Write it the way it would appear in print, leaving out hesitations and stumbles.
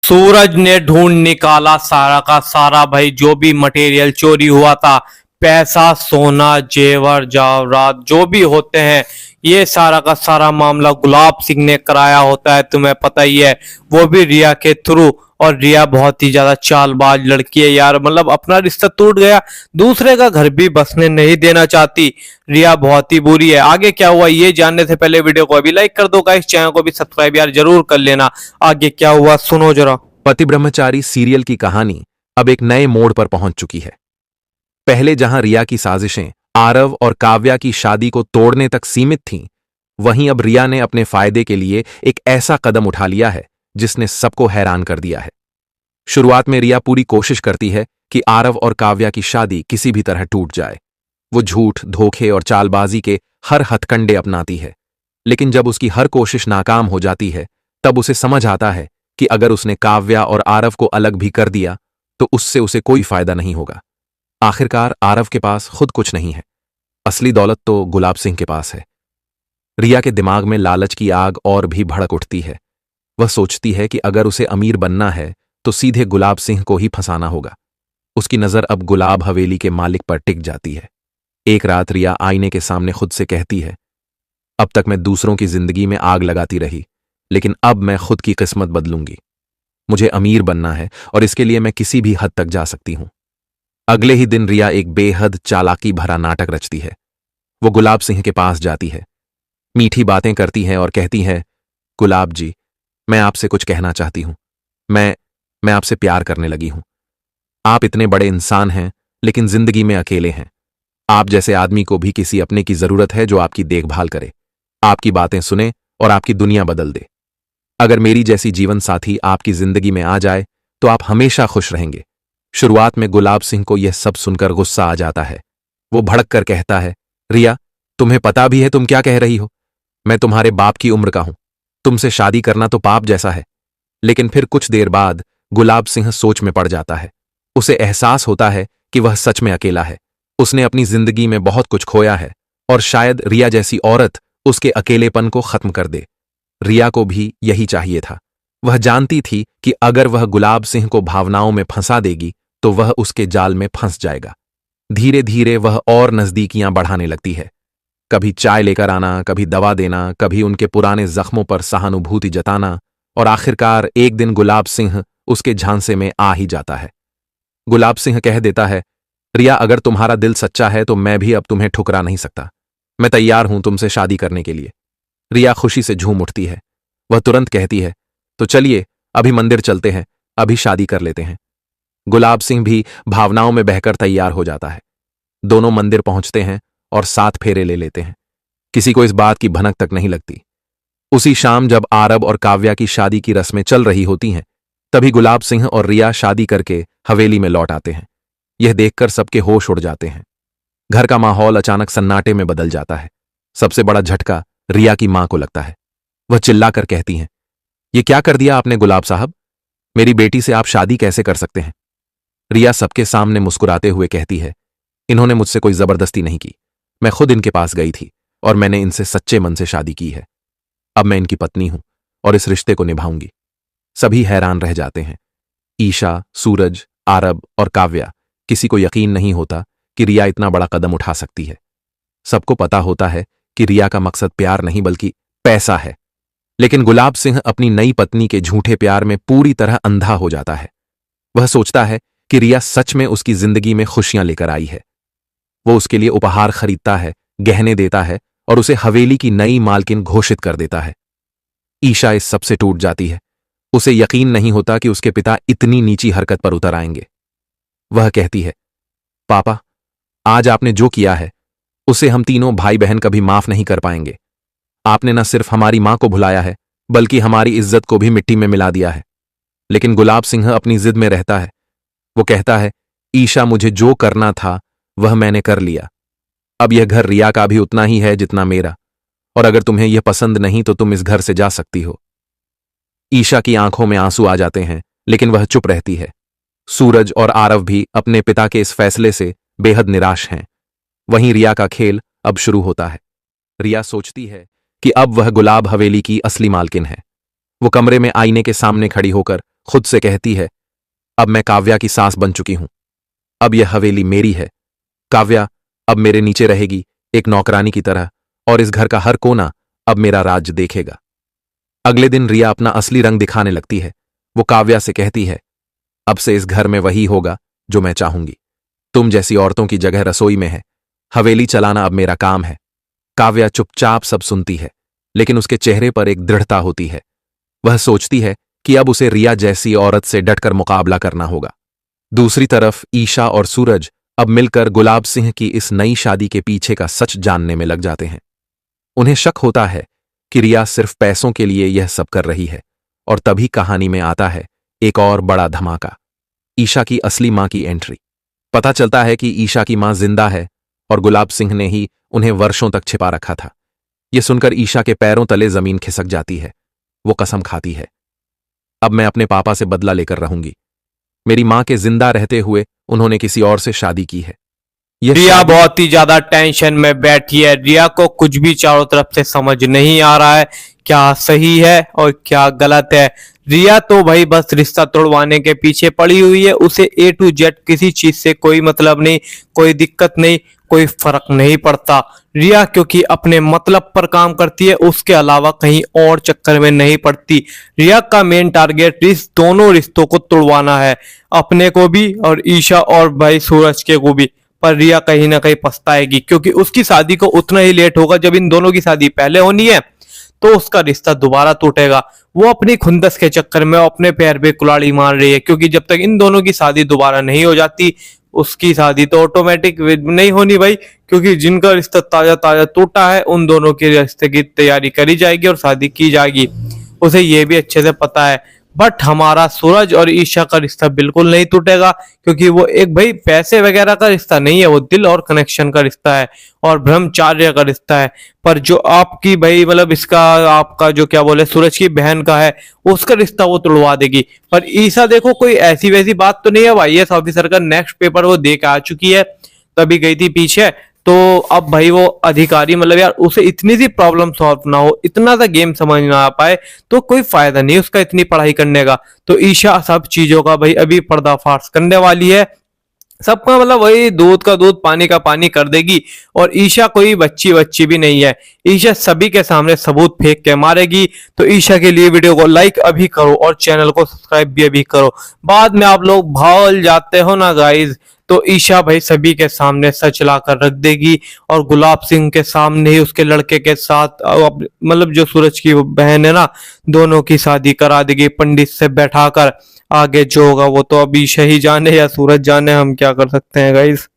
सूरज ने ढूंढ निकाला सारा का सारा भाई जो भी मटेरियल चोरी हुआ था। पैसा, सोना, जेवर जवाहरात जो भी होते हैं, ये सारा का सारा मामला गुलाब सिंह ने कराया होता है, तुम्हें पता ही है। वो भी रिया के थ्रू। और रिया बहुत ही ज्यादा चालबाज लड़की है यार, मतलब अपना रिश्ता टूट गया, दूसरे का घर भी बसने नहीं देना चाहती। रिया बहुत ही बुरी है। आगे क्या हुआ ये जानने से पहले वीडियो को अभी लाइक कर दो गाइस, चैनल को भी सब्सक्राइब यार जरूर कर लेना। आगे क्या हुआ सुनो जरा। पति ब्रह्मचारी सीरियल की कहानी अब एक नए मोड़ पर पहुंच चुकी है। पहले जहां रिया की साजिशें आरव और काव्या की शादी को तोड़ने तक सीमित थीं, वहीं अब रिया ने अपने फायदे के लिए एक ऐसा कदम उठा लिया है जिसने सबको हैरान कर दिया है। शुरुआत में रिया पूरी कोशिश करती है कि आरव और काव्या की शादी किसी भी तरह टूट जाए। वो झूठ, धोखे और चालबाजी के हर हथकंडे अपनाती है, लेकिन जब उसकी हर कोशिश नाकाम हो जाती है, तब उसे समझ आता है कि अगर उसने काव्या और आरव को अलग भी कर दिया तो उससे उसे कोई फायदा नहीं होगा। आखिरकार आरव के पास खुद कुछ नहीं है, असली दौलत तो गुलाब सिंह के पास है। रिया के दिमाग में लालच की आग और भी भड़क उठती है। वह सोचती है कि अगर उसे अमीर बनना है तो सीधे गुलाब सिंह को ही फंसाना होगा। उसकी नजर अब गुलाब हवेली के मालिक पर टिक जाती है। एक रात रिया आईने के सामने खुद से कहती है, अब तक मैं दूसरों की जिंदगी में आग लगाती रही, लेकिन अब मैं खुद की किस्मत बदलूंगी। मुझे अमीर बनना है और इसके लिए मैं किसी भी हद तक जा सकती हूं। अगले ही दिन रिया एक बेहद चालाकी भरा नाटक रचती है। वो गुलाब सिंह के पास जाती है, मीठी बातें करती है और कहती है, गुलाब जी, मैं आपसे कुछ कहना चाहती हूं। मैं आपसे प्यार करने लगी हूं। आप इतने बड़े इंसान हैं, लेकिन जिंदगी में अकेले हैं। आप जैसे आदमी को भी किसी अपने की जरूरत है जो आपकी देखभाल करे, आपकी बातें सुने और आपकी दुनिया बदल दे। अगर मेरी जैसी जीवन साथी आपकी जिंदगी में आ जाए तो आप हमेशा खुश रहेंगे। शुरुआत में गुलाब सिंह को यह सब सुनकर गुस्सा आ जाता है। वो भड़क कर कहता है, रिया, तुम्हें पता भी है तुम क्या कह रही हो? मैं तुम्हारे बाप की उम्र का हूं, तुमसे शादी करना तो पाप जैसा है। लेकिन फिर कुछ देर बाद गुलाब सिंह सोच में पड़ जाता है। उसे एहसास होता है कि वह सच में अकेला है। उसने अपनी जिंदगी में बहुत कुछ खोया है और शायद रिया जैसी औरत उसके अकेलेपन को खत्म कर दे। रिया को भी यही चाहिए था। वह जानती थी कि अगर वह गुलाब सिंह को भावनाओं में फंसा देगी तो वह उसके जाल में फंस जाएगा। धीरे धीरे वह और नजदीकियां बढ़ाने लगती है। कभी चाय लेकर आना, कभी दवा देना, कभी उनके पुराने जख्मों पर सहानुभूति जताना, और आखिरकार एक दिन गुलाब सिंह उसके झांसे में आ ही जाता है। गुलाब सिंह कह देता है, रिया, अगर तुम्हारा दिल सच्चा है तो मैं भी अब तुम्हें ठुकरा नहीं सकता। मैं तैयार हूं तुमसे शादी करने के लिए। रिया खुशी से झूम उठती है। वह तुरंत कहती है, तो चलिए अभी मंदिर चलते हैं, अभी शादी कर लेते हैं। गुलाब सिंह भी भावनाओं में बहकर तैयार हो जाता है। दोनों मंदिर पहुंचते हैं और 7 फेरे ले लेते हैं। किसी को इस बात की भनक तक नहीं लगती। उसी शाम जब आरब और काव्या की शादी की रस्में चल रही होती हैं, तभी गुलाब सिंह और रिया शादी करके हवेली में लौट आते हैं। यह देखकर सबके होश उड़ जाते हैं। घर का माहौल अचानक सन्नाटे में बदल जाता है। सबसे बड़ा झटका रिया की मां को लगता है। वह चिल्लाकर कहती हैं, ये क्या कर दिया आपने गुलाब साहब? मेरी बेटी से आप शादी कैसे कर सकते हैं? रिया सबके सामने मुस्कुराते हुए कहती है, इन्होंने मुझसे कोई जबरदस्ती नहीं की। मैं खुद इनके पास गई थी और मैंने इनसे सच्चे मन से शादी की है। अब मैं इनकी पत्नी हूं और इस रिश्ते को निभाऊंगी। सभी हैरान रह जाते हैं। ईशा, सूरज, आरब और काव्या, किसी को यकीन नहीं होता कि रिया इतना बड़ा कदम उठा सकती है। सबको पता होता है कि रिया का मकसद प्यार नहीं बल्कि पैसा है। लेकिन गुलाब सिंह अपनी नई पत्नी के झूठे प्यार में पूरी तरह अंधा हो जाता है। वह सोचता है कि रिया सच में उसकी जिंदगी में खुशियां लेकर आई है। वो उसके लिए उपहार खरीदता है, गहने देता है और उसे हवेली की नई मालकिन घोषित कर देता है। ईशा इस सबसे टूट जाती है। उसे यकीन नहीं होता कि उसके पिता इतनी नीची हरकत पर उतर आएंगे। वह कहती है, पापा, आज आपने जो किया है उसे हम तीनों भाई बहन कभी माफ नहीं कर पाएंगे। आपने न सिर्फ हमारी मां को भुलाया है बल्कि हमारी इज्जत को भी मिट्टी में मिला दिया है। लेकिन गुलाब सिंह अपनी जिद में रहता है। वो कहता है, ईशा, मुझे जो करना था वह मैंने कर लिया। अब यह घर रिया का भी उतना ही है जितना मेरा, और अगर तुम्हें यह पसंद नहीं तो तुम इस घर से जा सकती हो। ईशा की आंखों में आंसू आ जाते हैं, लेकिन वह चुप रहती है। सूरज और आरव भी अपने पिता के इस फैसले से बेहद निराश हैं। वहीं रिया का खेल अब शुरू होता है। रिया सोचती है कि अब वह गुलाब हवेली की असली मालकिन है। वो कमरे में आईने के सामने खड़ी होकर खुद से कहती है, अब मैं काव्या की सास बन चुकी हूं। अब यह हवेली मेरी है। काव्या अब मेरे नीचे रहेगी, एक नौकरानी की तरह, और इस घर का हर कोना अब मेरा राज देखेगा। अगले दिन रिया अपना असली रंग दिखाने लगती है। वो काव्या से कहती है, अब से इस घर में वही होगा जो मैं चाहूंगी। तुम जैसी औरतों की जगह रसोई में है। हवेली चलाना अब मेरा काम है। काव्या चुपचाप सब सुनती है, लेकिन उसके चेहरे पर एक दृढ़ता होती है। वह सोचती है कि अब उसे रिया जैसी औरत से डटकर मुकाबला करना होगा। दूसरी तरफ ईशा और सूरज अब मिलकर गुलाब सिंह की इस नई शादी के पीछे का सच जानने में लग जाते हैं। उन्हें शक होता है कि रिया सिर्फ पैसों के लिए यह सब कर रही है, और तभी कहानी में आता है एक और बड़ा धमाका, ईशा की असली मां की एंट्री। पता चलता है कि ईशा की मां जिंदा है और गुलाब सिंह ने ही उन्हें वर्षों तक छिपा रखा था। यह सुनकर ईशा के पैरों तले जमीन खिसक जाती है। वो कसम खाती है, अब मैं अपने पापा से बदला लेकर रहूंगी। मेरी मां के जिंदा रहते हुए उन्होंने किसी और से शादी की है। यह रिया शादी- बहुत ही ज्यादा टेंशन में बैठी है। रिया को कुछ भी चारों तरफ से समझ नहीं आ रहा है, क्या सही है और क्या गलत है। रिया तो भाई बस रिश्ता तोड़वाने के पीछे पड़ी हुई है। उसे A to Z किसी चीज से कोई मतलब नहीं, कोई दिक्कत नहीं, कोई फर्क नहीं पड़ता। रिया क्योंकि अपने मतलब पर काम करती है, उसके अलावा कहीं और चक्कर में नहीं पड़ती। रिया का मेन टारगेट इस दोनों रिश्तों को तोड़वाना है, अपने को भी और ईशा और भाई सूरज के को भी। पर रिया कहीं ना कहीं पछताएगी, क्योंकि उसकी शादी को उतना ही लेट होगा जब इन दोनों की शादी पहले होनी है, तो उसका रिश्ता दोबारा टूटेगा। वो अपनी खुंदस के चक्कर में अपने पैर पे कुल्हाड़ी मार रही है, क्योंकि जब तक इन दोनों की शादी दोबारा नहीं हो जाती, उसकी शादी तो ऑटोमेटिक नहीं होनी भाई, क्योंकि जिनका रिश्ता ताजा ताजा टूटा है उन दोनों के रिश्ते की तैयारी करी जाएगी और शादी की जाएगी। उसे ये भी अच्छे से पता है। बट हमारा सूरज और ईशा का रिश्ता बिल्कुल नहीं टूटेगा, क्योंकि वो एक भाई पैसे वगैरह का रिश्ता नहीं है, वो दिल और कनेक्शन का रिश्ता है और ब्रह्मचार्य का रिश्ता है। पर जो आपकी भाई मतलब इसका आपका जो क्या बोले सूरज की बहन का है, उसका रिश्ता वो तोड़वा देगी। पर ईशा देखो कोई ऐसी वैसी बात तो नहीं है, IAS ऑफिसर का नेक्स्ट पेपर वो दे के आ चुकी है, तभी गई थी पीछे। तो अब भाई वो अधिकारी मतलब यार उसे इतनी सी प्रॉब्लम सॉल्व ना हो, इतना सा गेम समझ ना आ पाए, तो कोई फायदा नहीं उसका इतनी पढ़ाई करने का। तो ईशा सब चीजों का भाई अभी पर्दाफाश करने वाली है। सबका मतलब वही दूध का दूध पानी का पानी कर देगी। और ईशा कोई बच्ची बच्ची भी नहीं है, ईशा सभी के सामने सबूत फेंक के मारेगी। तो ईशा के लिए वीडियो को लाइक अभी करो और चैनल को सब्सक्राइब भी अभी करो, बाद में आप लोग भूल जाते हो ना गाइज। तो ईशा भाई सभी के सामने सच ला कर रख देगी और गुलाब सिंह के सामने ही उसके लड़के के साथ मतलब जो सूरज की बहन है ना, दोनों की शादी करा देगी पंडित से बैठाकर। आगे जो होगा वो तो अभी ईशा ही जाने या सूरज जाने, हम क्या कर सकते हैं गाइस।